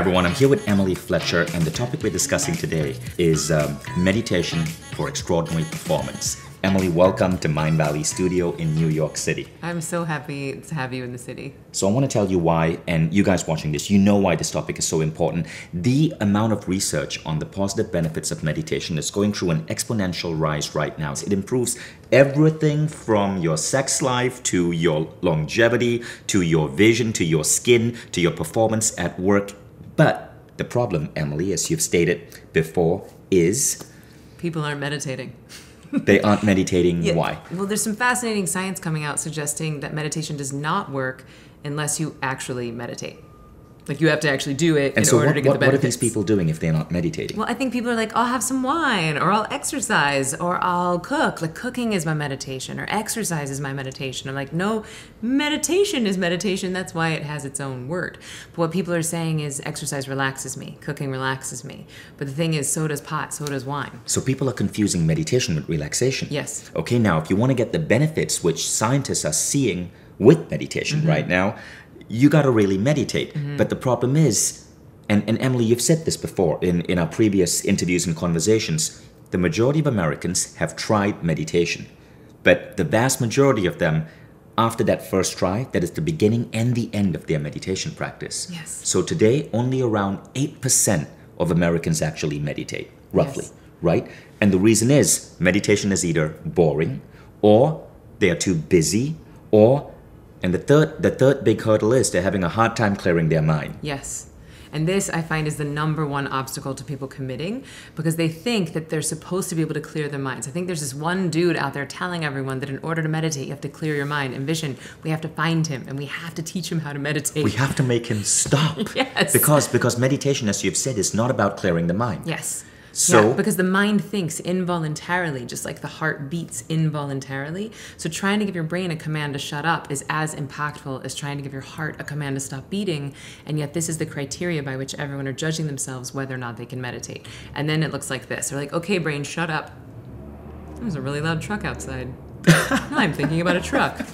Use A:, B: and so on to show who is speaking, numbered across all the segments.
A: everyone, I'm here with Emily Fletcher, and the topic we're discussing today is meditation for extraordinary performance. Emily, welcome to Mind Valley Studio in New York City.
B: I'm so happy to have you in the city.
A: So I want to tell you why, and you guys watching this, you know why this topic is so important. The amount of research on the positive benefits of meditation is going through an exponential rise right now. It improves everything from your sex life to your longevity, to your vision, to your skin, to your performance at work. But the problem, Emily, as you've stated before, is
B: people aren't meditating.
A: They aren't meditating.
B: Yeah.
A: Why?
B: Well, there's some fascinating science coming out suggesting that meditation does not work unless you actually meditate. Like, you have to actually do it in order to get the benefits.
A: What are these people doing if they're not meditating?
B: Well, I think people are like, I'll have some wine, or I'll exercise, or I'll cook. Like, cooking is my meditation, or exercise is my meditation. I'm like, no, meditation is meditation. That's why it has its own word. But what people are saying is exercise relaxes me, cooking relaxes me. But the thing is, so does pot, so does wine.
A: So people are confusing meditation with relaxation.
B: Yes.
A: Okay, now, if you want to get the benefits which scientists are seeing with meditation right now, you got to really meditate. But the problem is, and Emily, you've said this before in our previous interviews and conversations, the majority of Americans have tried meditation. But the vast majority of them, after that first try, that is the beginning and the end of their meditation practice.
B: Yes.
A: So today, only around 8% of Americans actually meditate, roughly, right? And the reason is meditation is either boring, or they are too busy, and the third big hurdle is they're having a hard time clearing their mind.
B: Yes. And this, I find, is the number one obstacle to people committing, because they think that they're supposed to be able to clear their minds. I think there's this one dude out there telling everyone that in order to meditate, you have to clear your mind. And Vishen, we have to find him, and we have to teach him how to meditate.
A: We have to make him stop.
B: Yes.
A: Because meditation, as you've said, is not about clearing the mind.
B: Yes.
A: So,
B: yeah, because the mind thinks involuntarily, just like the heart beats involuntarily. So trying to give your brain a command to shut up is as impactful as trying to give your heart a command to stop beating. And yet this is the criteria by which everyone are judging themselves whether or not they can meditate. And then it looks like this. They're like, okay, brain, shut up. There's a really loud truck outside. Now I'm thinking about a truck.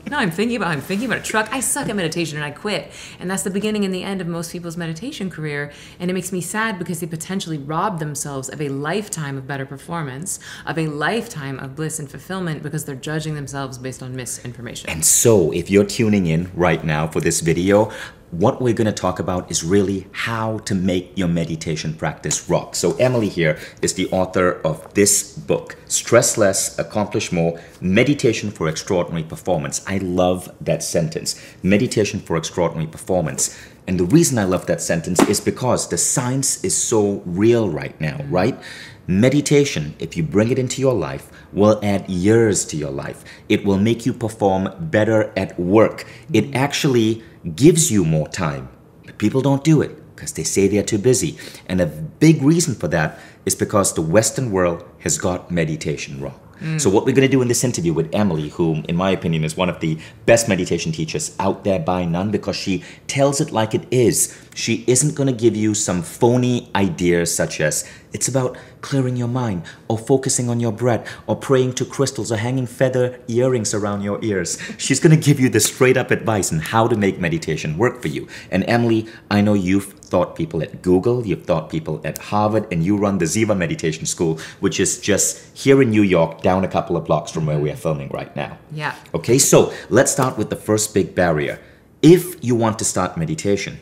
B: No, I'm thinking about a truck. I suck at meditation and I quit. And that's the beginning and the end of most people's meditation career. And it makes me sad because they potentially rob themselves of a lifetime of better performance, of a lifetime of bliss and fulfillment, because they're judging themselves based on misinformation.
A: And so, if you're tuning in right now for this video, what we're going to talk about is really how to make your meditation practice rock. So Emily here is the author of this book, Stress Less, Accomplish More, Meditation for Extraordinary Performance. I love that sentence, meditation for extraordinary performance. And the reason I love that sentence is because the science is so real right now, right? Meditation, if you bring it into your life, will add years to your life. It will make you perform better at work. It actually gives you more time. But people don't do it because they say they're too busy. And a big reason for that is because the Western world has got meditation wrong. So what we're going to do in this interview with Emily, who in my opinion is one of the best meditation teachers out there by none, because she tells it like it is. She isn't going to give you some phony ideas such as it's about clearing your mind, or focusing on your breath, or praying to crystals, or hanging feather earrings around your ears. She's going to give you the straight up advice on how to make meditation work for you. And Emily, I know you've taught people at Google, you've taught people at Harvard, and you run the Ziva Meditation School, which is just here in New York, down a couple of blocks from where we are filming right now.
B: Yeah.
A: Okay, so let's start with the first big barrier. If you want to start meditation,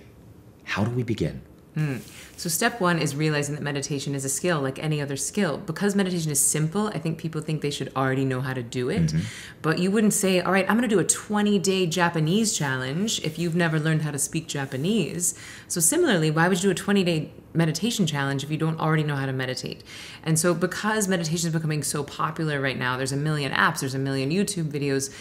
A: how do we begin?
B: So step one is realizing that meditation is a skill like any other skill. Because meditation is simple, I think people think they should already know how to do it. But you wouldn't say, all right, I'm going to do a 20-day Japanese challenge if you've never learned how to speak Japanese. So similarly, why would you do a 20-day meditation challenge if you don't already know how to meditate? And so because meditation is becoming so popular right now, there's a million apps, there's a million YouTube videos,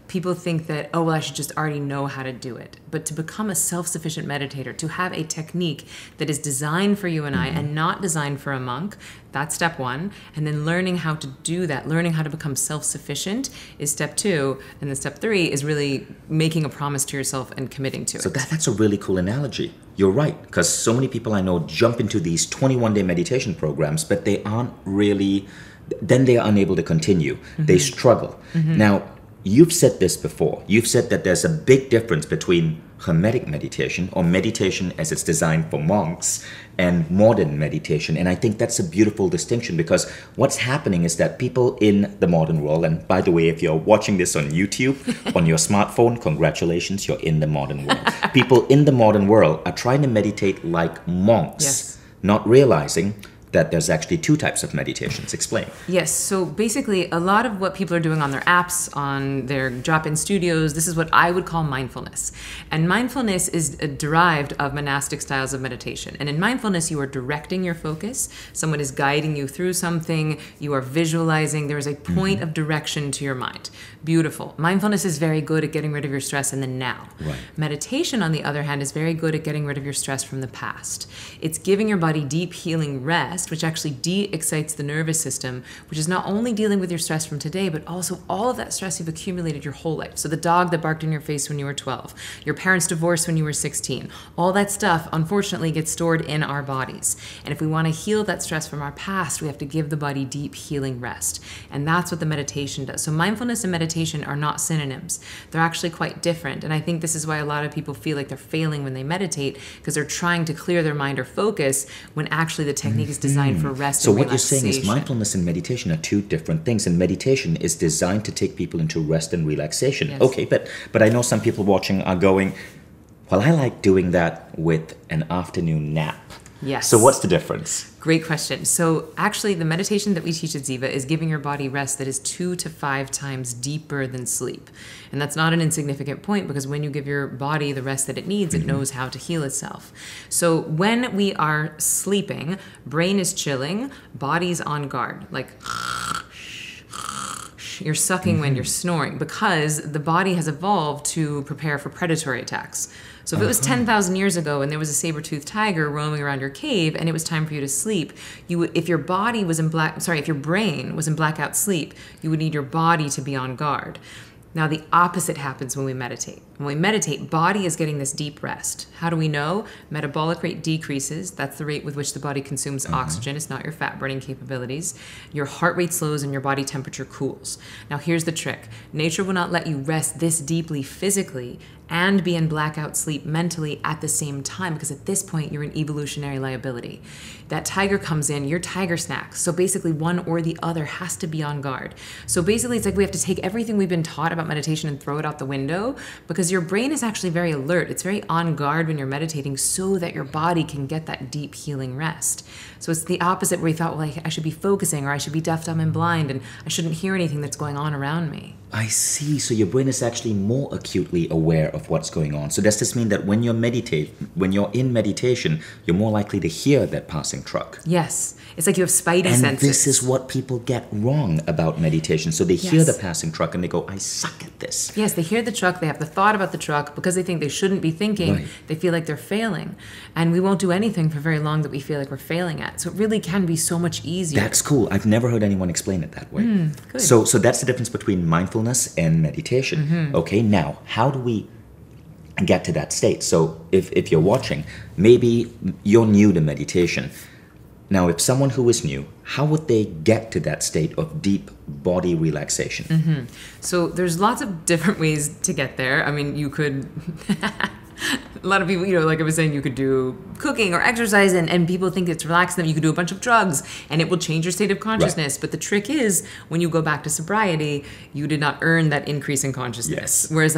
B: people think that, oh, well, I should just already know how to do it. But to become a self-sufficient meditator, to have a technique that is designed for you and I and not designed for a monk, that's step one. And then learning how to do that, learning how to become self-sufficient is step two. And then step three is really making a promise to yourself and committing to it.
A: So that's a really cool analogy. You're right, because so many people I know jump into these 21-day meditation programs, but they aren't really, then they are unable to continue. They struggle. Now, you've said this before. You've said that there's a big difference between Hermetic meditation, or meditation as it's designed for monks, and modern meditation. And I think that's a beautiful distinction, because what's happening is that people in the modern world, and by the way, if you're watching this on YouTube, on your smartphone, congratulations, you're in the modern world. People in the modern world are trying to meditate like monks, not realizing that there's actually two types of meditations. Explain.
B: Yes, so basically a lot of what people are doing on their apps, on their drop-in studios, this is what I would call mindfulness. And mindfulness is derived of monastic styles of meditation. And in mindfulness, you are directing your focus. Someone is guiding you through something. You are visualizing. There is a point of direction to your mind. Beautiful. Mindfulness is very good at getting rid of your stress in the now.
A: Right.
B: Meditation, on the other hand, is very good at getting rid of your stress from the past. It's giving your body deep healing rest, which actually de-excites the nervous system, which is not only dealing with your stress from today, but also all of that stress you've accumulated your whole life. So the dog that barked in your face when you were 12, your parents' divorce when you were 16, all that stuff, unfortunately, gets stored in our bodies. And if we want to heal that stress from our past, we have to give the body deep healing rest. And that's what the meditation does. So mindfulness and meditation are not synonyms. They're actually quite different. And I think this is why a lot of people feel like they're failing when they meditate, because they're trying to clear their mind or focus when actually the technique is designed for rest
A: So
B: and
A: what you're saying is
B: relaxation.
A: mindfulness and meditation are two different things, and meditation is designed to take people into rest and relaxation.
B: Yes.
A: Okay, but I know some people watching are going, well, I like doing that with an afternoon nap.
B: Yes.
A: So what's the difference?
B: Great question. So actually the meditation that we teach at Ziva is giving your body rest that is 2 to 5 times deeper than sleep. And that's not an insignificant point, because when you give your body the rest that it needs, it knows how to heal itself. So when we are sleeping, brain is chilling, body's on guard, like you're sucking when you're snoring, because the body has evolved to prepare for predatory attacks. So if it was 10,000 years ago and there was a saber-toothed tiger roaming around your cave and it was time for you to sleep, you would, if your brain was in blackout sleep, you would need your body to be on guard. Now, the opposite happens when we meditate. When we meditate, body is getting this deep rest. How do we know? Metabolic rate decreases. That's the rate with which the body consumes oxygen. It's not your fat-burning capabilities. Your heart rate slows and your body temperature cools. Now, here's the trick. Nature will not let you rest this deeply physically and be in blackout sleep mentally at the same time, because at this point, you're an evolutionary liability. That tiger comes in, your tiger snacks. So basically, one or the other has to be on guard. So basically, it's like we have to take everything we've been taught about meditation and throw it out the window, because your brain is actually very alert. It's very on guard when you're meditating, so that your body can get that deep healing rest. So it's the opposite, where we thought, well, I should be focusing, or I should be deaf, dumb, and blind, and I shouldn't hear anything that's going on around me.
A: I see. So your brain is actually more acutely aware of what's going on. So does this mean that when you're in meditation, you're more likely to hear that passing truck?
B: Yes. It's like you have spidey
A: And
B: senses.
A: this is what people get wrong about meditation. So they hear the passing truck and they go, I suck at this.
B: Yes, they hear the truck, they have the thought about the truck, because they think they shouldn't be thinking,
A: Right.
B: They feel like they're failing. And we won't do anything for very long that we feel like we're failing at. So it really can be so much easier.
A: That's cool. I've never heard anyone explain it that way.
B: Good.
A: So that's the difference between mindfulness and meditation. Okay, now, how do we get to that state? So if you're watching, maybe you're new to meditation. Now, if someone who is new, how would they get to that state of deep body relaxation?
B: So there's lots of different ways to get there. I mean, you could... A lot of people, like I was saying, you could do cooking or exercise, and people think it's relaxing them. You could do a bunch of drugs, and it will change your state of consciousness. Right. But the trick is, when you go back to sobriety, you did not earn that increase in consciousness.
A: Yes.
B: Whereas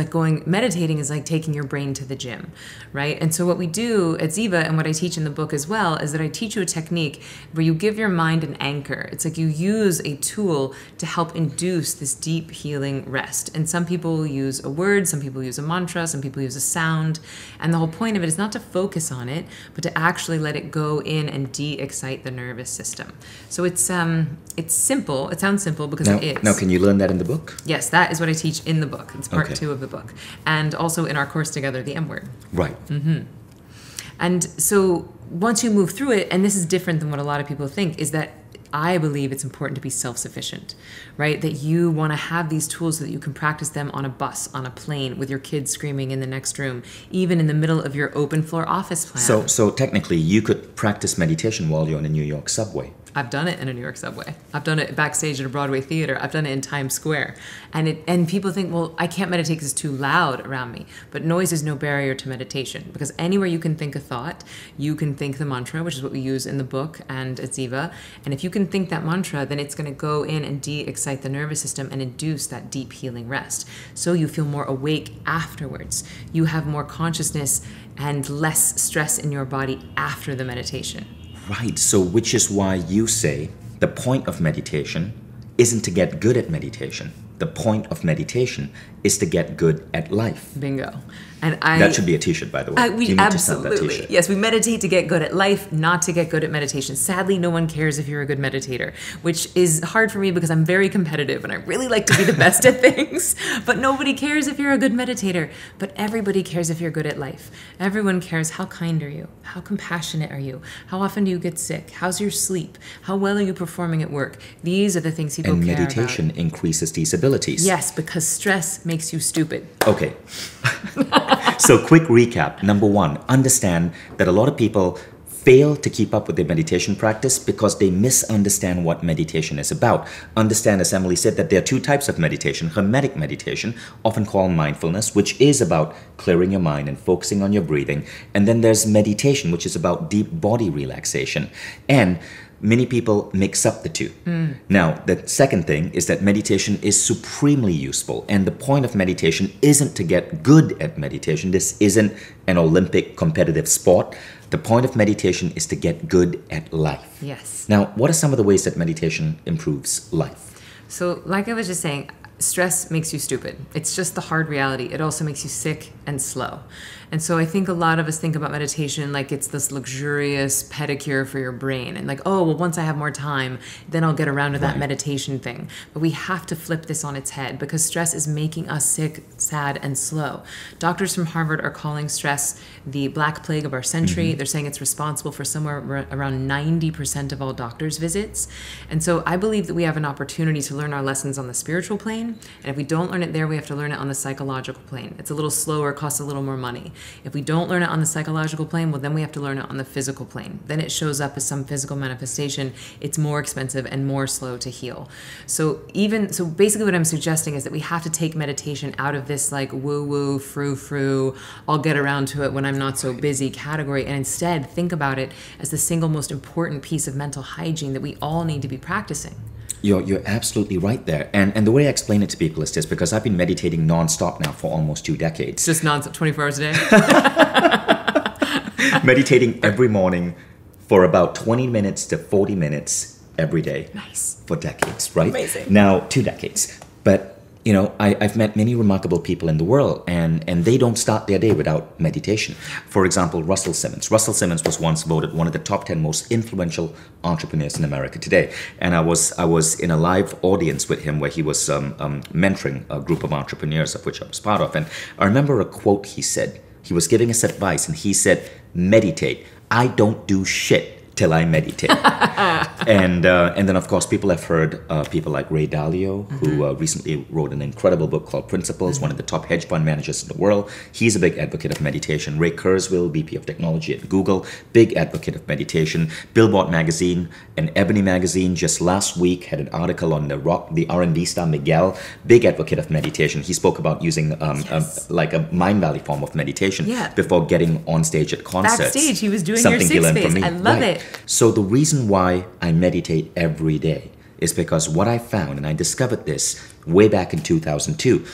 B: meditating is like taking your brain to the gym, right? And so what we do at Ziva, and what I teach in the book as well, is that I teach you a technique where you give your mind an anchor. It's like you use a tool to help induce this deep healing rest. And some people use a word, some people use a mantra, some people use a sound. And the whole point of it is not to focus on it, but to actually let it go in and de-excite the nervous system. So it's simple. It sounds simple because it is.
A: Now, can you learn that in the book?
B: Yes, that is what I teach in the book. It's part 2 of the book. And also in our course together, the M word.
A: Right.
B: And so once you move through it, and this is different than what a lot of people think, is that I believe it's important to be self-sufficient, right? That you want to have these tools so that you can practice them on a bus, on a plane, with your kids screaming in the next room, even in the middle of your open floor office plan.
A: So technically, you could practice meditation while you're on a New York subway.
B: I've done it in a New York subway. I've done it backstage at a Broadway theater. I've done it in Times Square. And people think, well, I can't meditate because it's too loud around me. But noise is no barrier to meditation, because anywhere you can think a thought, you can think the mantra, which is what we use in the book and at Ziva. And if you can think that mantra, then it's going to go in and de-excite the nervous system and induce that deep healing rest. So you feel more awake afterwards. You have more consciousness and less stress in your body after the meditation.
A: Right, so which is why you say the point of meditation isn't to get good at meditation. The point of meditation is to get good at life.
B: Bingo. And
A: that should be a t-shirt, by the way.
B: We absolutely. Yes, we meditate to get good at life, not to get good at meditation. Sadly, no one cares if you're a good meditator, which is hard for me because I'm very competitive and I really like to be the best at things. But nobody cares if you're a good meditator. But everybody cares if you're good at life. Everyone cares, how kind are you? How compassionate are you? How often do you get sick? How's your sleep? How well are you performing at work? These are the things people care about.
A: And meditation increases these abilities.
B: Yes, because stress makes you stupid.
A: Okay. So quick recap. Number one, understand that a lot of people fail to keep up with their meditation practice because they misunderstand what meditation is about. Understand, as Emily said, that there are two types of meditation. Hermetic meditation, often called mindfulness, which is about clearing your mind and focusing on your breathing. And then there's meditation, which is about deep body relaxation. And many people mix up the two. Now, the second thing is that meditation is supremely useful. And the point of meditation isn't to get good at meditation. This isn't an Olympic competitive sport. The point of meditation is to get good at life.
B: Yes.
A: Now, what are some of the ways that meditation improves life?
B: So, like I was just saying, stress makes you stupid. It's just the hard reality. It also makes you sick and slow. And so I think a lot of us think about meditation like it's this luxurious pedicure for your brain. And like, oh, well, once I have more time, then I'll get around to that meditation thing. But we have to flip this on its head because stress is making us sick, sad, and slow. Doctors from Harvard are calling stress the black plague of our century. They're saying it's responsible for somewhere around 90% of all doctors' visits. And so I believe that we have an opportunity to learn our lessons on the spiritual plane. And if we don't learn it there, we have to learn it on the psychological plane. It's a little slower, costs a little more money. If we don't learn it on the psychological plane, well, then we have to learn it on the physical plane. Then it shows up as some physical manifestation. It's more expensive and more slow to heal. So basically what I'm suggesting is that we have to take meditation out of this like woo-woo, frou-frou, I'll get around to it when I'm not so busy category, and instead think about it as the single most important piece of mental hygiene that we all need to be practicing.
A: You're absolutely right there. And the way I explain it to people is this, because I've been meditating nonstop now for almost 2 decades.
B: Just nonstop, 24 hours a day?
A: Meditating every morning for about 20 minutes to 40 minutes every day.
B: Nice.
A: For decades, right?
B: Amazing.
A: Now, 2 decades. But, you know, I've met many remarkable people in the world, and they don't start their day without meditation. For example, Russel Simons. Russel Simons was once voted one of the top 10 most influential entrepreneurs in America today. And I was in a live audience with him where he was mentoring a group of entrepreneurs, of which I was part of. And I remember a quote he said. He was giving us advice, and he said, meditate. I don't do shit till I meditate. And then, of course, people have heard people like Ray Dalio, who recently wrote an incredible book called Principles, one of the top hedge fund managers in the world. He's a big advocate of meditation. Ray Kurzweil, VP of Technology at Google, big advocate of meditation. Billboard magazine and Ebony magazine just last week had an article on the R&B star Miguel, big advocate of meditation. He spoke about using like a Mind Valley form of meditation before getting on stage at concerts.
B: Backstage, he was doing your six phase. I love it.
A: So the reason why I meditate every day is because what I found, and I discovered this way back in 2002,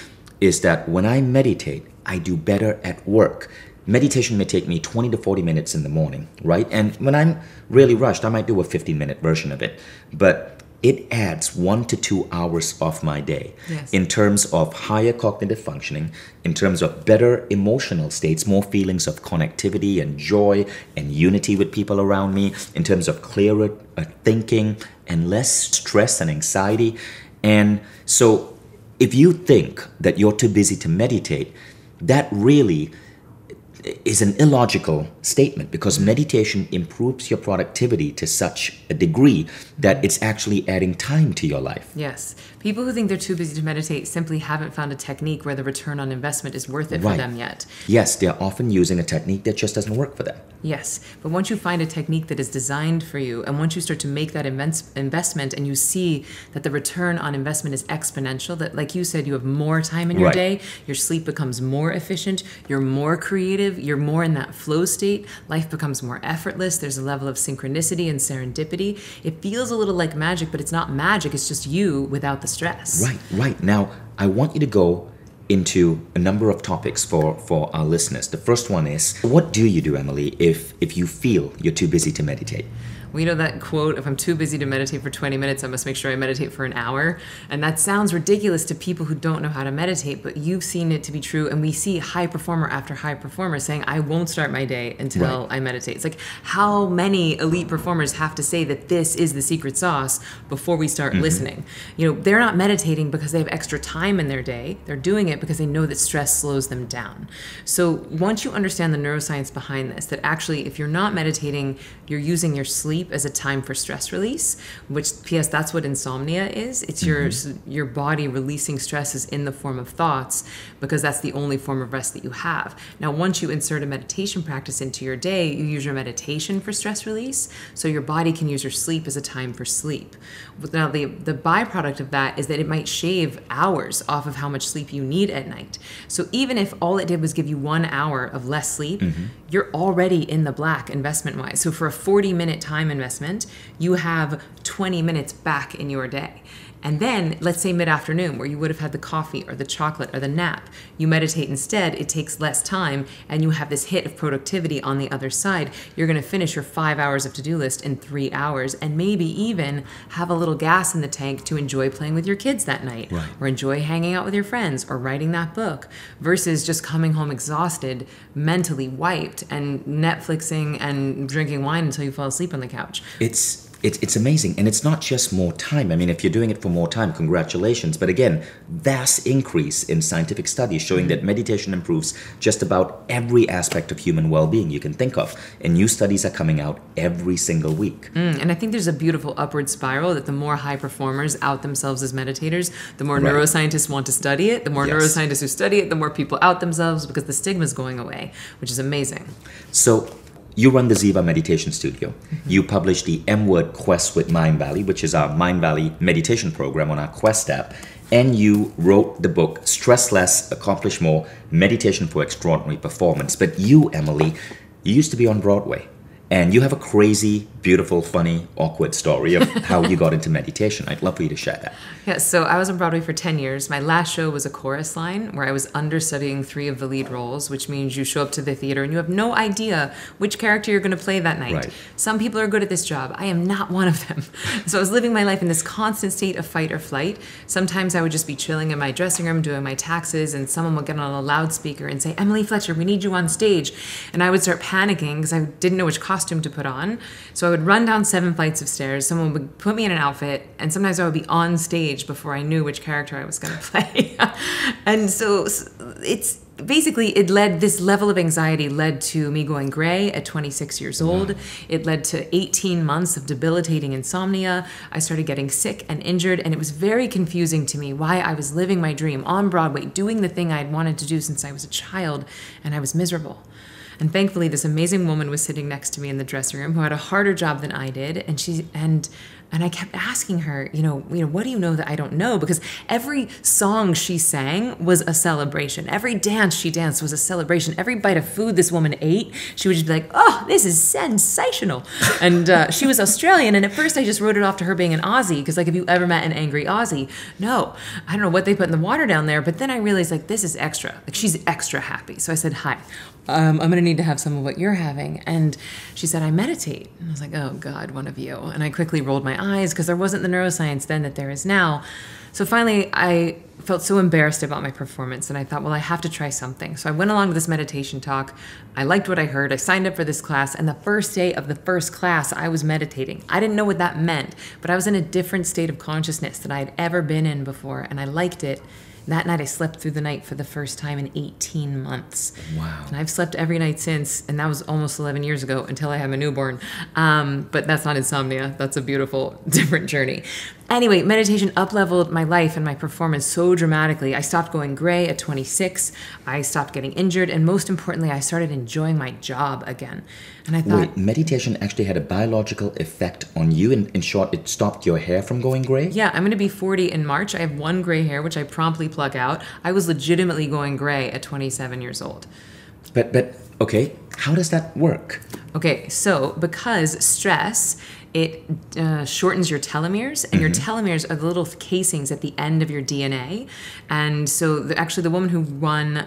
A: is that when I meditate, I do better at work. Meditation may take me 20 to 40 minutes in the morning, right? And when I'm really rushed, I might do a 15-minute version of it. But it adds 1 to 2 hours of my day in terms of higher cognitive functioning, in terms of better emotional states, more feelings of connectivity and joy and unity with people around me, in terms of clearer thinking and less stress and anxiety. And so if you think that you're too busy to meditate, that really is an illogical statement, because meditation improves your productivity to such a degree that it's actually adding time to your life.
B: Yes. People who think they're too busy to meditate simply haven't found a technique where the return on investment is worth it for them yet.
A: Yes, they're often using a technique that just doesn't work for them.
B: Yes, but once you find a technique that is designed for you, and once you start to make that investment and you see that the return on investment is exponential, that, like you said, you have more time in your day, your sleep becomes more efficient, you're more creative, you're more in that flow state, life becomes more effortless, there's a level of synchronicity and serendipity. It feels a little like magic, but it's not magic, it's just you without the stress.
A: Right. Now, I want you to go into a number of topics for our listeners. The first one is, what do you do, Emily, if you feel you're too busy to meditate?
B: Well, you know that quote, if I'm too busy to meditate for 20 minutes, I must make sure I meditate for an hour. And that sounds ridiculous to people who don't know how to meditate, but you've seen it to be true. And we see high performer after high performer saying, I won't start my day until I meditate. It's like, how many elite performers have to say that this is the secret sauce before we start listening? You know, they're not meditating because they have extra time in their day. They're doing it because they know that stress slows them down. So once you understand the neuroscience behind this, that actually if you're not meditating, you're using your sleep as a time for stress release, which, P.S., that's what insomnia is. It's your body releasing stresses in the form of thoughts, because that's the only form of rest that you have. Now, once you insert a meditation practice into your day, you use your meditation for stress release, so your body can use your sleep as a time for sleep. Now, the byproduct of that is that it might shave hours off of how much sleep you need at night. So even if all it did was give you 1 hour of less sleep, you're already in the black investment-wise. So for a 40-minute time investment, you have 20 minutes back in your day. And then, let's say mid-afternoon, where you would have had the coffee or the chocolate or the nap, you meditate instead, it takes less time, and you have this hit of productivity on the other side. You're going to finish your 5 hours of to-do list in 3 hours, and maybe even have a little gas in the tank to enjoy playing with your kids that night, or enjoy hanging out with your friends, or writing that book, versus just coming home exhausted, mentally wiped, and Netflixing and drinking wine until you fall asleep on the couch.
A: It's amazing. And it's not just more time. I mean, if you're doing it for more time, congratulations. But again, vast increase in scientific studies showing that meditation improves just about every aspect of human well-being you can think of. And new studies are coming out every single week.
B: And I think there's a beautiful upward spiral that the more high performers out themselves as meditators, the more neuroscientists want to study it. The more neuroscientists who study it, the more people out themselves, because the stigma is going away, which is amazing.
A: So, you run the Ziva Meditation Studio. You publish the M-Word Quest with Mind Valley, which is our Mind Valley meditation program on our Quest app. And you wrote the book, Stress Less, Accomplish More, Meditation for Extraordinary Performance. But you, Emily, you used to be on Broadway. And you have a crazy, beautiful, funny, awkward story of how you got into meditation. I'd love for you to share that.
B: Yeah, so I was on Broadway for 10 years. My last show was a chorus line where I was understudying 3 of the lead roles, which means you show up to the theater and you have no idea which character you're going to play that night. Some people are good at this job. I am not one of them. So I was living my life in this constant state of fight or flight. Sometimes I would just be chilling in my dressing room doing my taxes, and someone would get on a loudspeaker and say, Emily Fletcher, we need you on stage. And I would start panicking because I didn't know which costume to put on. So I would run down 7 flights of stairs. Someone would put me in an outfit, and sometimes I would be on stage before I knew which character I was going to play. And so it's basically, this level of anxiety led to me going gray at 26 years old. It led to 18 months of debilitating insomnia. I started getting sick and injured, and it was very confusing to me why I was living my dream on Broadway, doing the thing I'd wanted to do since I was a child, and I was miserable. And thankfully, this amazing woman was sitting next to me in the dressing room who had a harder job than I did. And I kept asking her, what do you know that I don't know? Because every song she sang was a celebration. Every dance she danced was a celebration. Every bite of food this woman ate, she would just be like, oh, this is sensational. And she was Australian. And at first I just wrote it off to her being an Aussie. Because have you ever met an angry Aussie? No. I don't know what they put in the water down there. But then I realized, this is extra. She's extra happy. So I said, hi. I'm going to need to have some of what you're having. And she said, I meditate. And I was like, oh, God, one of you. And I quickly rolled my eyes because there wasn't the neuroscience then that there is now. So finally, I felt so embarrassed about my performance. And I thought, well, I have to try something. So I went along to this meditation talk. I liked what I heard. I signed up for this class. And the first day of the first class, I was meditating. I didn't know what that meant, but I was in a different state of consciousness than I had ever been in before. And I liked it. That night I slept through the night for the first time in 18 months.
A: Wow.
B: And I've slept every night since, and that was almost 11 years ago until I had my newborn. But that's not insomnia. That's a beautiful, different journey. Anyway, meditation up-leveled my life and my performance so dramatically. I stopped going gray at 26. I stopped getting injured. And most importantly, I started enjoying my job again. And I thought...
A: Wait, meditation actually had a biological effect on you? In short, it stopped your hair from going gray?
B: Yeah, I'm going to be 40 in March. I have one gray hair, which I promptly pluck out. I was legitimately going gray at 27 years old.
A: But okay, how does that work?
B: Okay, so because stress, it shortens your telomeres, and your telomeres are the little casings at the end of your DNA. And so actually the woman who won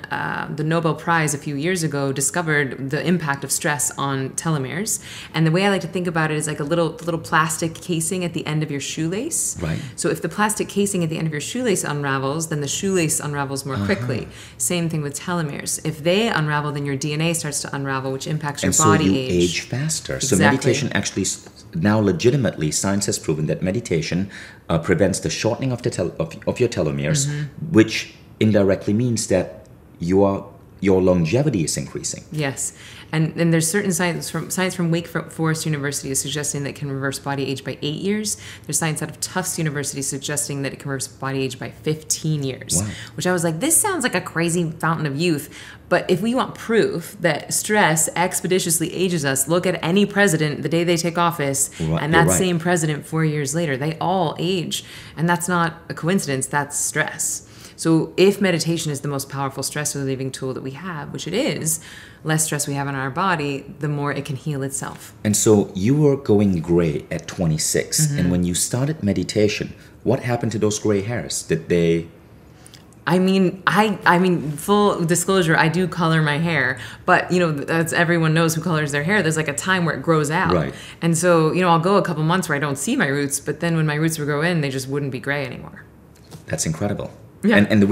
B: the Nobel Prize a few years ago discovered the impact of stress on telomeres. And the way I like to think about it is like a little plastic casing at the end of your shoelace.
A: Right.
B: So if the plastic casing at the end of your shoelace unravels, then the shoelace unravels more quickly. Same thing with telomeres. If they unravel, then your DNA starts to unravel, which impacts your body
A: age. And so you age faster.
B: Exactly.
A: So meditation actually... Now, legitimately, science has proven that meditation prevents the shortening of your telomeres, which indirectly means that your longevity is increasing.
B: Yes. And there's certain science from Wake Forest University is suggesting that it can reverse body age by 8 years. There's science out of Tufts University suggesting that it can reverse body age by 15 years.
A: Wow.
B: Which I was like, this sounds like a crazy fountain of youth. But if we want proof that stress expeditiously ages us, look at any president the day they take office, and that same president 4 years later, they all age. And that's not a coincidence, that's stress. So if meditation is the most powerful stress relieving tool that we have, which it is, less stress we have in our body, the more it can heal itself.
A: And so you were going gray at 26. And when you started meditation, what happened to those gray hairs? Did they...
B: I mean, full disclosure, I do color my hair, but as everyone knows who colors their hair, there's like a time where it grows out.
A: Right.
B: And so, I'll go a couple months where I don't see my roots, but then when my roots would grow in, they just wouldn't be gray anymore.
A: That's incredible.
B: Yeah.
A: And the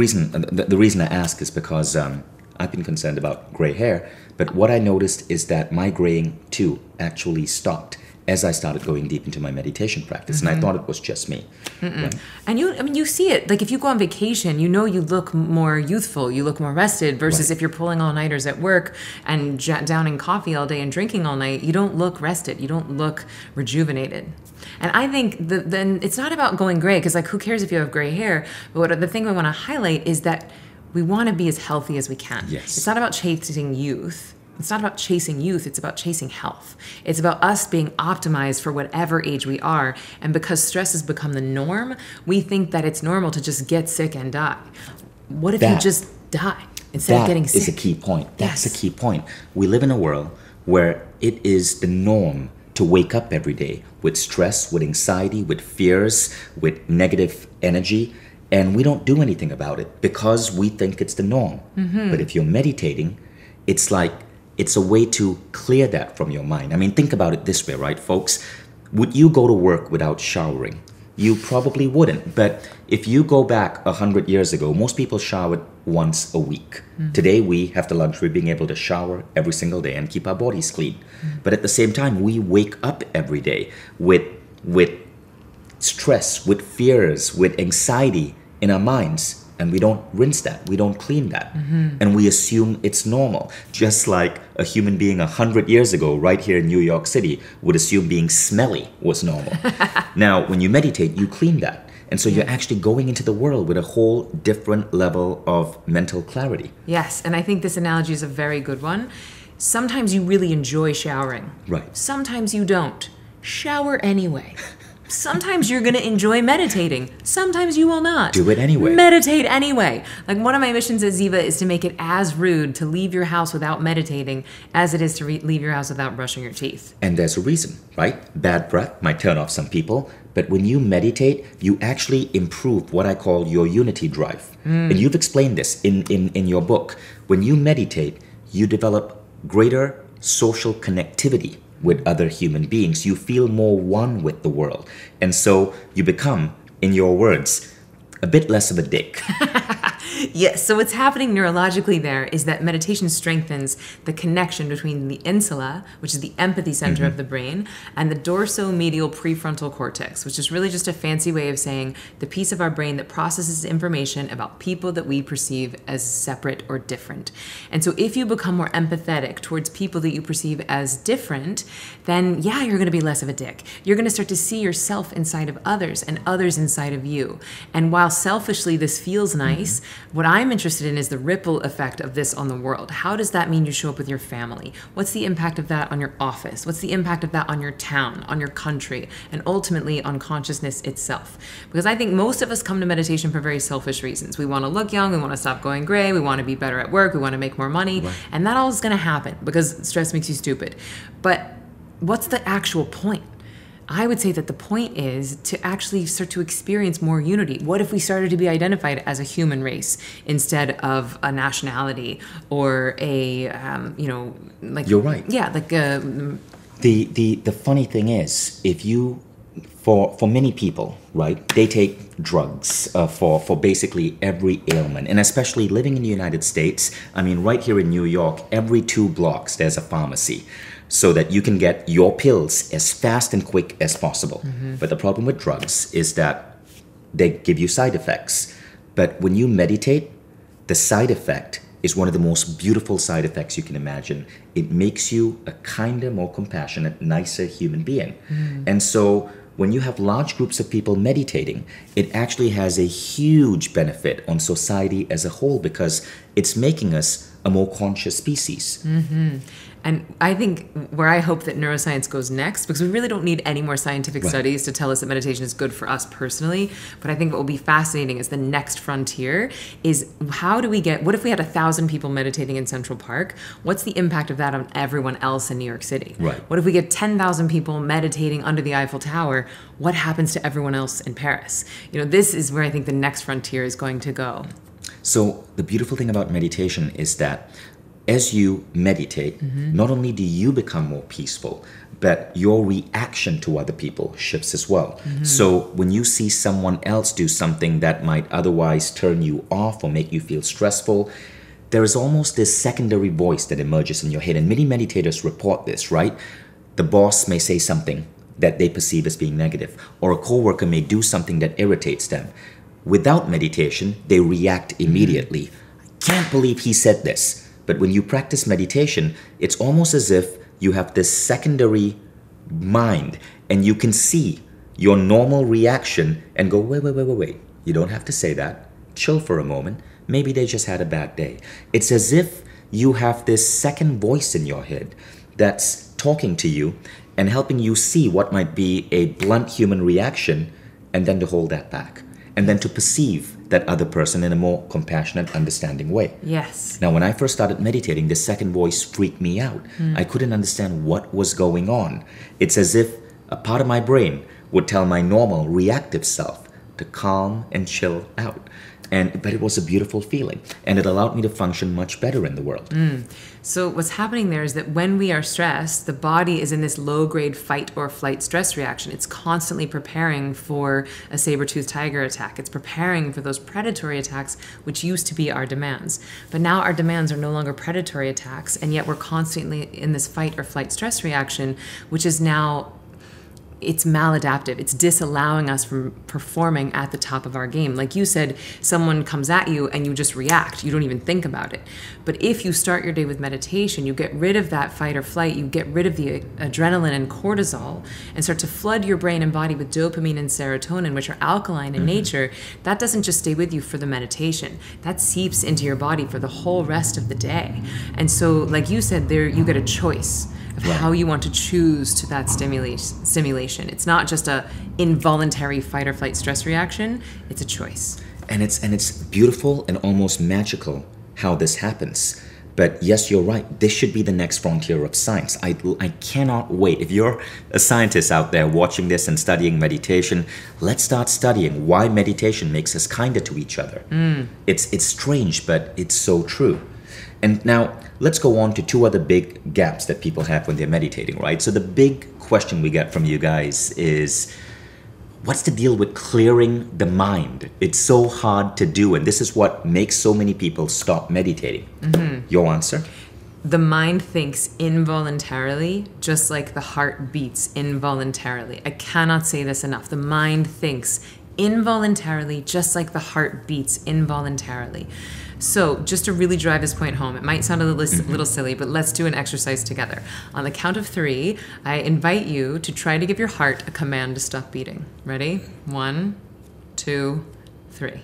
A: reason I ask is because I've been concerned about gray hair, but what I noticed is that my graying too actually stopped as I started going deep into my meditation practice, and I thought it was just me. Right?
B: And you see it. Like if you go on vacation, you look more youthful, you look more rested, versus if you're pulling all-nighters at work and downing coffee all day and drinking all night, you don't look rested, you don't look rejuvenated. And I think then it's not about going gray, because who cares if you have gray hair? But the thing I want to highlight is that we want to be as healthy as we can.
A: Yes.
B: It's not about chasing youth. It's not about chasing youth, it's about chasing health. It's about us being optimized for whatever age we are. And because stress has become the norm, we think that it's normal to just get sick and die. What if you just die instead of getting sick?
A: That is a key point. That's a key point. We live in a world where it is the norm to wake up every day with stress, with anxiety, with fears, with negative energy, and we don't do anything about it because we think it's the norm. But if you're meditating, it's like it's a way to clear that from your mind. I mean, think about it this way, right, folks? Would you go to work without showering? You probably wouldn't. But if you go back 100 years ago, most people showered once a week. Today, we have the luxury of being able to shower every single day and keep our bodies clean. But at the same time, we wake up every day with stress, with fears, with anxiety in our minds. And we don't rinse that, we don't clean that. And we assume it's normal. Just like a human being 100 years ago, right here in New York City, would assume being smelly was normal. Now, when you meditate, you clean that. And so you're actually going into the world with a whole different level of mental clarity.
B: Yes, and I think this analogy is a very good one. Sometimes you really enjoy showering.
A: Right.
B: Sometimes you don't. Shower anyway. Sometimes you're going to enjoy meditating. Sometimes you will not.
A: Do it anyway.
B: Meditate anyway. Like one of my missions at Ziva is to make it as rude to leave your house without meditating as it is to leave your house without brushing your teeth.
A: And there's a reason, right? Bad breath might turn off some people, but when you meditate, you actually improve what I call your unity drive. And you've explained this in your book. When you meditate, you develop greater social connectivity with other human beings. You feel more one with the world. And so you become, in your words, a bit less of a dick.
B: Yes, so what's happening neurologically there is that meditation strengthens the connection between the insula, which is the empathy center of the brain, and the dorsomedial prefrontal cortex, which is really just a fancy way of saying the piece of our brain that processes information about people that we perceive as separate or different. And so if you become more empathetic towards people that you perceive as different, then yeah, you're going to be less of a dick. You're going to start to see yourself inside of others and others inside of you. And while selfishly this feels nice, what I'm interested in is the ripple effect of this on the world. How does that mean you show up with your family? What's the impact of that on your office? What's the impact of that on your town, on your country, and ultimately on consciousness itself? Because I think most of us come to meditation for very selfish reasons. We want to look young, we want to stop going gray, we want to be better at work, we want to make more money, and that all is going to happen because stress makes you stupid. But what's the actual point? I would say that the point is to actually start to experience more unity. What if we started to be identified as a human race instead of a nationality or a, like...
A: You're right.
B: Yeah, like...
A: The funny thing is, if you, for many people, right, they take drugs for basically every ailment, and especially living in the United States, I mean, right here in New York, every 2 blocks there's a pharmacy, so that you can get your pills as fast and quick as possible. But the problem with drugs is that they give you side effects. But when you meditate, the side effect is one of the most beautiful side effects you can imagine. It makes you a kinder, more compassionate, nicer human being. And so when you have large groups of people meditating, it actually has a huge benefit on society as a whole because it's making us a more conscious species.
B: And I think where I hope that neuroscience goes next, because we really don't need any more scientific studies to tell us that meditation is good for us personally, but I think what will be fascinating is the next frontier is how do we get, what if we had 1,000 people meditating in Central Park? What's the impact of that on everyone else in New York City? What if we get 10,000 people meditating under the Eiffel Tower? What happens to everyone else in Paris? This is where I think the next frontier is going to go.
A: So the beautiful thing about meditation is that as you meditate, not only do you become more peaceful, but your reaction to other people shifts as well. So when you see someone else do something that might otherwise turn you off or make you feel stressful, there is almost this secondary voice that emerges in your head. And many meditators report this, right? The boss may say something that they perceive as being negative, or a coworker may do something that irritates them. Without meditation, they react immediately. I can't believe he said this. But when you practice meditation, it's almost as if you have this secondary mind and you can see your normal reaction and go, wait. You don't have to say that. Chill for a moment. Maybe they just had a bad day. It's as if you have this second voice in your head that's talking to you and helping you see what might be a blunt human reaction and then to hold that back. And then to perceive that other person in a more compassionate, understanding way.
B: Yes.
A: Now, when I first started meditating, the second voice freaked me out. I couldn't understand what was going on. It's as if a part of my brain would tell my normal, reactive self to calm and chill out. But it was a beautiful feeling, and it allowed me to function much better in the world.
B: So what's happening there is that when we are stressed, the body is in this low-grade fight or flight stress reaction. It's constantly preparing for a saber-toothed tiger attack. It's preparing for those predatory attacks, which used to be our demands. But now our demands are no longer predatory attacks, and yet we're constantly in this fight or flight stress reaction, which is now... it's maladaptive. It's disallowing us from performing at the top of our game. Like you said, someone comes at you and you just react. You don't even think about it. But if you start your day with meditation, you get rid of that fight or flight, you get rid of the adrenaline and cortisol and start to flood your brain and body with dopamine and serotonin, which are alkaline in nature. That doesn't just stay with you for the meditation. That seeps into your body for the whole rest of the day. And so, like you said, there you get a choice of how you want to choose to that stimulation. It's not just a involuntary fight or flight stress reaction, it's a choice.
A: And it's beautiful and almost magical how this happens. But yes, you're right. This should be the next frontier of science. I cannot wait. If you're a scientist out there watching this and studying meditation, let's start studying why meditation makes us kinder to each other. It's strange, but it's so true. And now, let's go on to 2 other big gaps that people have when they're meditating, right? So the big question we get from you guys is, what's the deal with clearing the mind? It's so hard to do, and this is what makes so many people stop meditating. Your answer?
B: The mind thinks involuntarily, just like the heart beats involuntarily. I cannot say this enough. The mind thinks involuntarily, just like the heart beats involuntarily. So just to really drive this point home, it might sound a little silly, but let's do an exercise together. On the count of 3, I invite you to try to give your heart a command to stop beating. Ready? 1, 2, 3.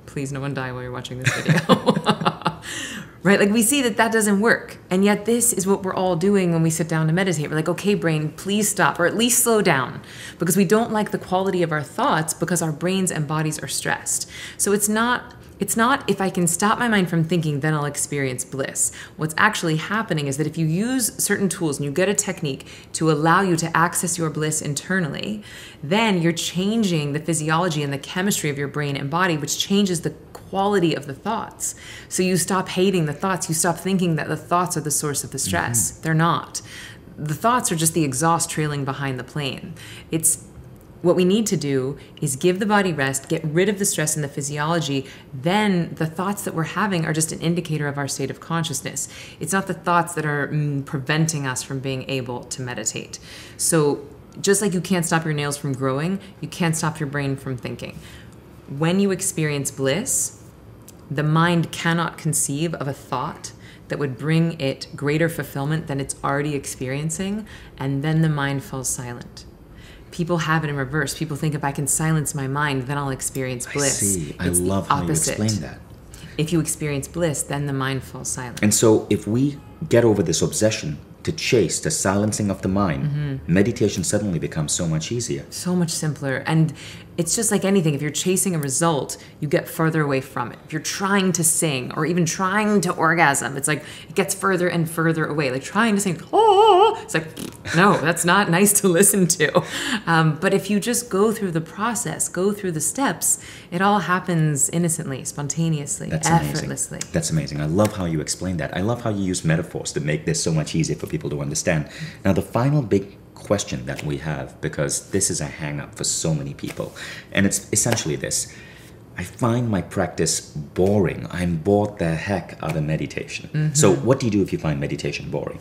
B: Please no one die while you're watching this video. Right? Like we see that that doesn't work. And yet this is what we're all doing when we sit down to meditate. We're like, okay, brain, please stop, or at least slow down, because we don't like the quality of our thoughts because our brains and bodies are stressed. So it's not if I can stop my mind from thinking, then I'll experience bliss. What's actually happening is that if you use certain tools and you get a technique to allow you to access your bliss internally, then you're changing the physiology and the chemistry of your brain and body, which changes the quality of the thoughts. So you stop hating the thoughts. You stop thinking that the thoughts are the source of the stress. They're not. The thoughts are just the exhaust trailing behind the plane. What we need to do is give the body rest, get rid of the stress and the physiology. Then the thoughts that we're having are just an indicator of our state of consciousness. It's not the thoughts that are preventing us from being able to meditate. So just like you can't stop your nails from growing, you can't stop your brain from thinking. When you experience bliss, the mind cannot conceive of a thought that would bring it greater fulfillment than it's already experiencing, and then the mind falls silent. People have it in reverse. People think if I can silence my mind, then I'll experience bliss.
A: I see. I love how you explain that.
B: If you experience bliss, then the mind falls silent.
A: And so if we get over this obsession to chase the silencing of the mind, meditation suddenly becomes so much easier.
B: So much simpler. And it's just like anything. If you're chasing a result, you get further away from it. If you're trying to sing or even trying to orgasm, it's like it gets further and further away. Like trying to sing, oh, it's like, no, that's not nice to listen to. But if you just go through the process, go through the steps, it all happens innocently, spontaneously, effortlessly.
A: Amazing. That's amazing. I love how you explain that. I love how you use metaphors to make this so much easier for people to understand. Now, the final big question that we have, because this is a hang-up for so many people, and it's essentially this: I find my practice boring. I'm bored the heck out of meditation. So what do you do if you find meditation boring?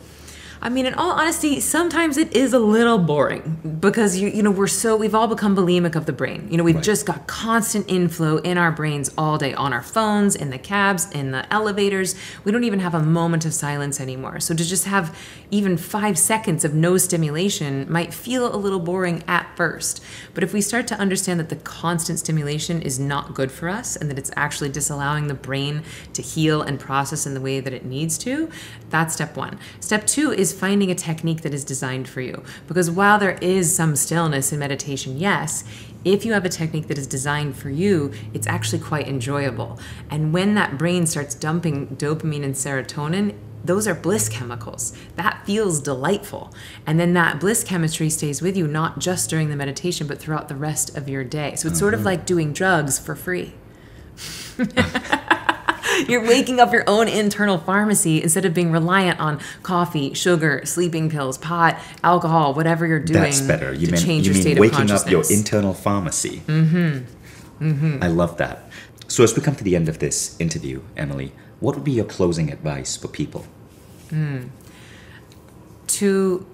B: I mean, in all honesty, sometimes it is a little boring because we've all become bulimic of the brain. We've just got constant inflow in our brains all day, on our phones, in the cabs, in the elevators. We don't even have a moment of silence anymore. So to just have even 5 seconds of no stimulation might feel a little boring at first. But if we start to understand that the constant stimulation is not good for us and that it's actually disallowing the brain to heal and process in the way that it needs to, that's step 1. Step 2 is finding a technique that is designed for you. Because while there is some stillness in meditation, yes, if you have a technique that is designed for you, it's actually quite enjoyable. And when that brain starts dumping dopamine and serotonin, those are bliss chemicals. That feels delightful. And then that bliss chemistry stays with you, not just during the meditation, but throughout the rest of your day. So it's sort of like doing drugs for free. You're waking up your own internal pharmacy instead of being reliant on coffee, sugar, sleeping pills, pot, alcohol, whatever you're doing.
A: That's better. You
B: to change your state
A: waking
B: of consciousness.
A: up your internal pharmacy. I love that. So as we come to the end of this interview, Emily, what would be your closing advice for people?
B: To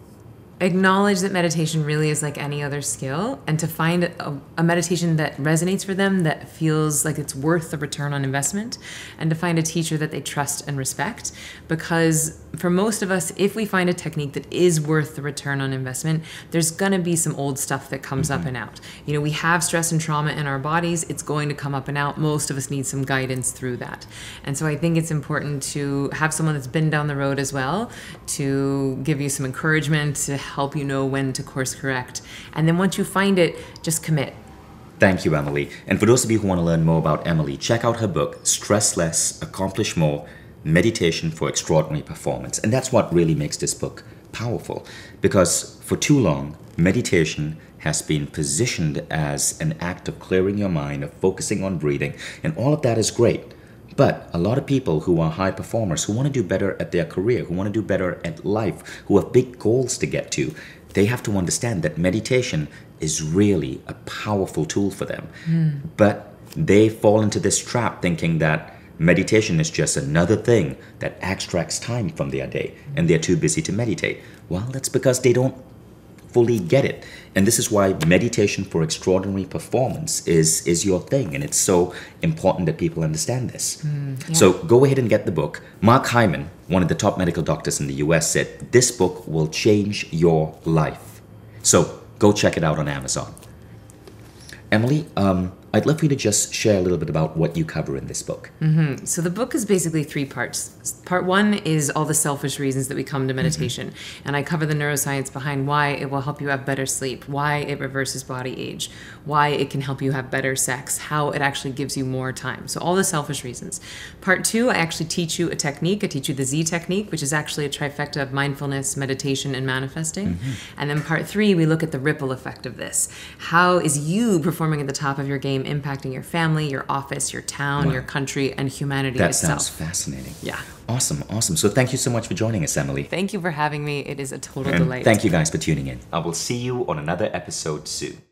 B: acknowledge that meditation really is like any other skill, and to find a meditation that resonates for them, that feels like it's worth the return on investment, and to find a teacher that they trust and respect. Because for most of us, if we find a technique that is worth the return on investment, there's going to be some old stuff that comes up and out. We have stress and trauma in our bodies. It's going to come up and out. Most of us need some guidance through that. And so I think it's important to have someone that's been down the road as well, to give you some encouragement, to help you know when to course correct. And then once you find it, just commit.
A: Thank you, Emily. And for those of you who want to learn more about Emily, check out her book, Stress Less, Accomplish More, Meditation for Extraordinary Performance. And that's what really makes this book powerful, because for too long, meditation has been positioned as an act of clearing your mind, of focusing on breathing, and all of that is great. But a lot of people who are high performers, who want to do better at their career, who want to do better at life, who have big goals to get to, they have to understand that meditation is really a powerful tool for them. But they fall into this trap thinking that meditation is just another thing that extracts time from their day and they're too busy to meditate. Well, that's because they don't fully get it. And this is why meditation for extraordinary performance is your thing. And it's so important that people understand this. So go ahead and get the book. Mark Hyman, one of the top medical doctors in the US, said this book will change your life. So go check it out on Amazon. Emily, I'd love for you to just share a little bit about what you cover in this book.
B: So the book is basically 3 parts. Part 1 is all the selfish reasons that we come to meditation. And I cover the neuroscience behind why it will help you have better sleep, why it reverses body age, why it can help you have better sex, how it actually gives you more time. So all the selfish reasons. Part 2, I actually teach you a technique. I teach you the Z technique, which is actually a trifecta of mindfulness, meditation, and manifesting. And then part 3, we look at the ripple effect of this. How is you performing at the top of your game impacting your family, your office, your town, your country, and humanity itself?
A: That sounds fascinating.
B: Yeah.
A: Awesome, awesome. So thank you so much for joining us, Emily.
B: Thank you for having me. It is a total
A: And
B: delight.
A: thank you guys for tuning in. I will see you on another episode soon.